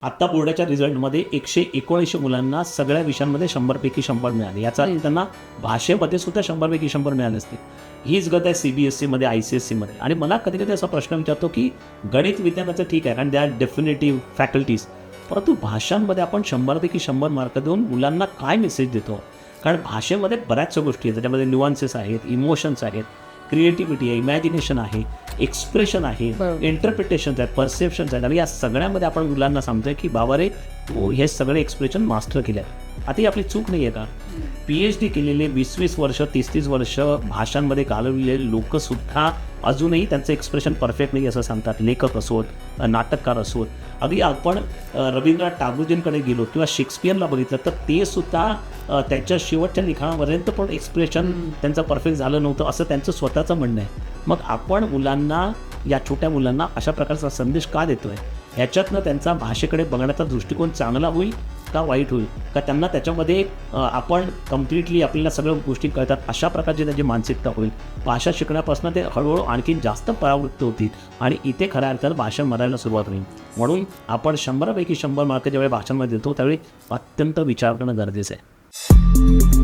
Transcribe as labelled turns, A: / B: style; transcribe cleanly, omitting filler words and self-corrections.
A: आत्ता बोर्डाच्या रिझल्टमध्ये 119 मुलांना सगळ्या विषयांमध्ये 100पैकी 100 मिळाले. याचा अर्थ त्यांना भाषेमध्ये सुद्धा 100पैकी 100 मिळाले असते. हीच गत आहे CBSE ICSE आणि मला कधी कधी असा प्रश्न विचारतो की गणित विज्ञानाचं ठीक आहे, कारण दे आर डेफिनेटिव्ह फॅकल्टीज, परंतु भाषांमध्ये आपण 100पैकी 100 मार्क देऊन मुलांना काय मेसेज देतो? कारण भाषेमध्ये बऱ्याचशा गोष्टी आहेत, त्याच्यामध्ये न्यूआन्सेस आहेत, इमोशन्स आहेत, क्रिएटिव्हिटी आहे, इमॅजिनेशन आहे, एक्सप्रेशन आहे, इंटरप्रिटेशन्स आहेत, परसेप्शन्स आहेत. आणि या सगळ्यामध्ये आपण मुलांना सांगतोय की बाबा रे, हे सगळे एक्सप्रेशन मास्टर केले आहेत. आता ही आपली चूक नाही आहे का? PhD केलेले 20-20 वर्ष 30-30 वर्ष भाषांमध्ये घालवलेले लोकंसुद्धा अजूनही त्यांचं एक्सप्रेशन परफेक्ट नाही असं सांगतात. लेखक असोत, नाटककार असोत. अगदी आपण रवींद्रनाथ टागोरजींकडे गेलो किंवा शेक्सपियरला बघितलं तर ते सुद्धा त्यांच्या शेवटच्या लिखाणापर्यंत पण एक्सप्रेशन त्यांचं परफेक्ट झालं नव्हतं असं त्यांचं स्वतःचं म्हणणं आहे. मग आपण मुलांना, या छोट्या मुलांना अशा प्रकारचा संदेश का देतोय? ह्याच्यातनं त्यांचा भाषेकडे बघण्याचा दृष्टिकोन चांगला होईल का वाईट होईल? का त्यांना त्याच्यामध्ये आपण कम्प्लिटली आपल्याला सगळ्या गोष्टी कळतात अशा प्रकारची त्यांची मानसिकता होईल? भाषा शिकण्यापासून ते हळूहळू आणखी जास्त परावृत्त होतील आणि इथे खऱ्या अर्थानं भाषा मरायला सुरुवात होईल. म्हणून आपण 100पैकी 100 मार्क ज्यावेळी भाषांमध्ये देतो त्यावेळी अत्यंत विचार करणं गरजेचं आहे.